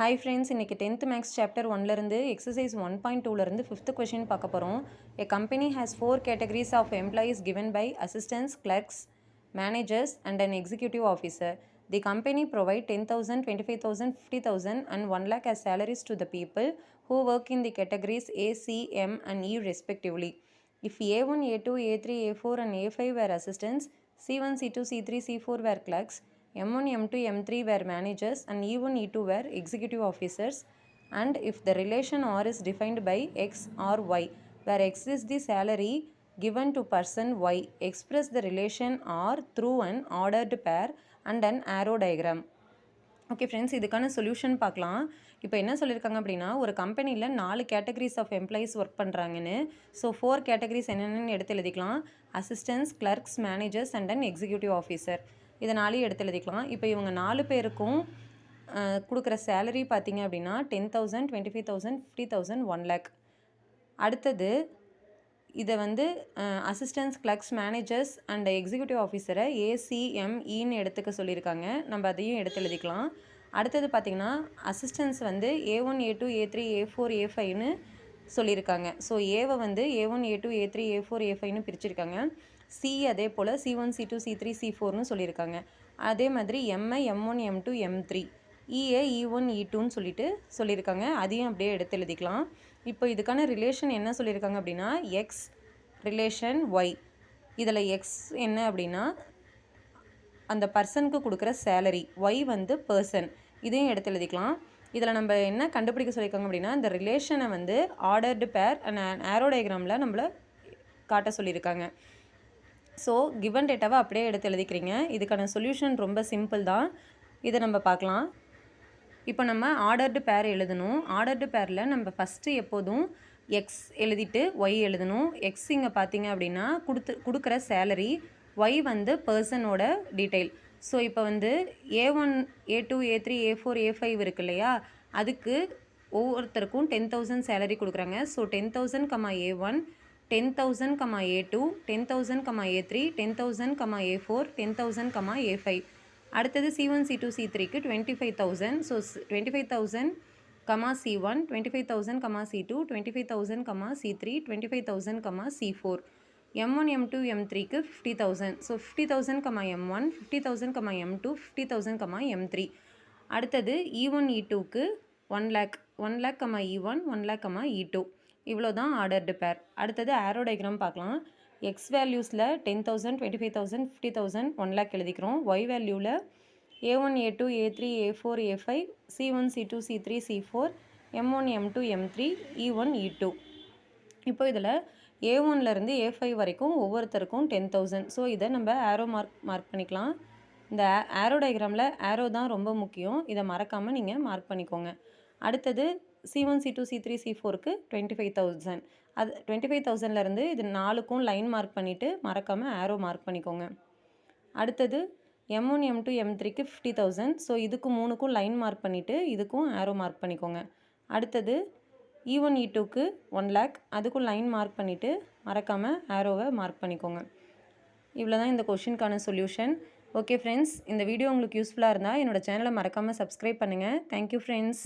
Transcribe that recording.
Hi friends, இன்னைக்கு 10th Max Chapter 1 இருந்து Exercise 1.2 இருந்து 5th question பார்க்க போகிறோம். A company has 4 categories of employees given by assistants, clerks, managers and an executive officer. The company provide 10,000, 25,000, 50,000 and 1 lakh as salaries to the people who work in the categories A, C, M and E respectively. If A1, A2, A3, A4 and A5 were assistants, C1, C2, C3, C4 were clerks, M1, M2, M3 were managers and E1, E2 were executive officers, and if the relation R is defined by X or Y, where X is the salary given to person Y, express the relation R through an ordered pair and an arrow diagram. Okay friends, இதுக்கான solution பார்க்கலாம். இப்போ என்ன சொல்லியிருக்காங்க அப்படின்னா, ஒரு கம்பெனியில் 4 categories of employees work பண்ணுறாங்கன்னு. So 4 categories என்னென்னு எடுத்து எழுதிக்கலாம். Assistance, clerks, managers and an executive officer. இதனாலேயே எடுத்து எழுதிக்கலாம். இப்போ இவங்க 4 பேருக்கும் கொடுக்குற சேலரி பார்த்தீங்க அப்படின்னா 10,000, 25,000, 50,000, 1 lakh. அடுத்தது இதை வந்து assistants, clerks, managers and executive ஆஃபீஸரை ACMEன்னு எடுத்துக்க சொல்லியிருக்காங்க. நம்ம அதையும் எடுத்து எழுதிக்கலாம். அடுத்தது பார்த்திங்கன்னா அசிஸ்டன்ஸ் வந்து A1, A2, A3, A4, A5ன்னு சொல்லியிருக்காங்க. ஸோ ஏவை வந்து A1, A2, A3, A4, A5ன்னு பிரிச்சிருக்காங்க. சி அதே போல் C1, C2, C3, C4ன்னு சொல்லியிருக்காங்க. அதே மாதிரி Mi M1, M2, M3, EA, E1, E2ன்னு சொல்லியிருக்காங்க. அதையும் அப்படியே எடுத்து எழுதிக்கலாம். இப்போ இதுக்கான ரிலேஷன் என்ன சொல்லியிருக்காங்க அப்படின்னா எக்ஸ் ரிலேஷன் ஒய். இதில் எக்ஸ் என்ன அப்படின்னா அந்த பர்சனுக்கு கொடுக்குற சேலரி, ஒய் வந்து பர்சன். இதையும் எடுத்து எழுதிக்கலாம். இதில் நம்ம என்ன கண்டுபிடிக்க சொல்லியிருக்காங்க அப்படின்னா இந்த ரிலேஷனை வந்து ஆர்டர்டு பேர் அண்ட் ஆரோ டயக்ராமில் நம்மளை காட்ட சொல்லியிருக்காங்க. ஸோ கிவன் டேட்டாவை அப்படியே எடுத்து எழுதிக்கிறீங்க. இதுக்கான சொல்யூஷன் ரொம்ப சிம்பிள் தான். இதை நம்ம பார்க்கலாம். இப்போ நம்ம ஆர்டர்டு பேர் எழுதணும். ஆர்டர்டு பேரில் நம்ம ஃபஸ்ட்டு எப்போதும் எக்ஸ் எழுதிட்டு ஒய் எழுதணும். எக்ஸ் இங்கே பார்த்தீங்க அப்படின்னா கொடுக்குற சேலரி, ஒய் வந்து பர்சனோட டீட்டெயில். ஸோ இப்போ வந்து A1, A2, A3, A4, A5 இருக்கு இல்லையா, அதுக்கு ஒவ்வொருத்தருக்கும் 10,000 சேலரி கொடுக்குறாங்க. So 10,000, A1, 10,000, A2, 10,000, A3, 10,000, A4, 10,000, A5. அடுத்தது C1, C2, C3க்கு 25,000. So 25,000, C1, 25,000, C2, 25,000, C3, 25,000, C4. M1, M2, M3க்கு 50,000. So 50,000, M1, 50,000, M2, 50,000, M3. அடுத்தது E1, E2க்கு 1 lakh, E1, 1 lakh, E2. இவ்வளோ தான் ஆர்டர்டு பேர். அடுத்தது ஆரோ டயக்ராம் பார்க்கலாம். எக்ஸ் வேல்யூஸில் 10,000, 25,000, 50,000, 1 lakh எழுதிக்கிறோம். Y வேல்யூவில் A1, A2, A3, A4, A5, C1, C2, C3, C4, M1, M2, M3, E1, E2. இப்போ இதில் A1லேருந்து A5 வரைக்கும் ஒவ்வொருத்தருக்கும் 10,000. ஸோ இதை நம்ம ஆரோ மார்க் பண்ணிக்கலாம். இந்த ஆரோ டயக்ராமில் ஆரோ தான் ரொம்ப முக்கியம். இதை மறக்காமல் நீங்கள் மார்க் பண்ணிக்கோங்க. அடுத்தது C1, C2, C3, C4க்கு 25,000. அது 25,000லேருந்து இது 4க்கும் லைன் மார்க் பண்ணிவிட்டு மறக்காமல் ஆரோ மார்க் பண்ணிக்கோங்க. அடுத்தது M1, M2, M3க்கு 50,000. ஸோ இதுக்கு 3க்கும் லைன் மார்க் பண்ணிவிட்டு இதுக்கும் ஆரோ மார்க் பண்ணிக்கோங்க. அடுத்தது E1, E2க்கு 1 lakh, அதுக்கும் லைன் மார்க் பண்ணிவிட்டு மறக்காமல் ஆரோவை மார்க் பண்ணிக்கோங்க. இவ்வளோ தான் இந்த கொஷினுக்கான சொல்யூஷன். ஓகே ஃப்ரெண்ட்ஸ், இந்த வீடியோ உங்களுக்கு யூஸ்ஃபுல்லாக இருந்தால் என்னோடய சேனலை மறக்காமல் சப்ஸ்கிரைப் பண்ணுங்கள். Thank you friends.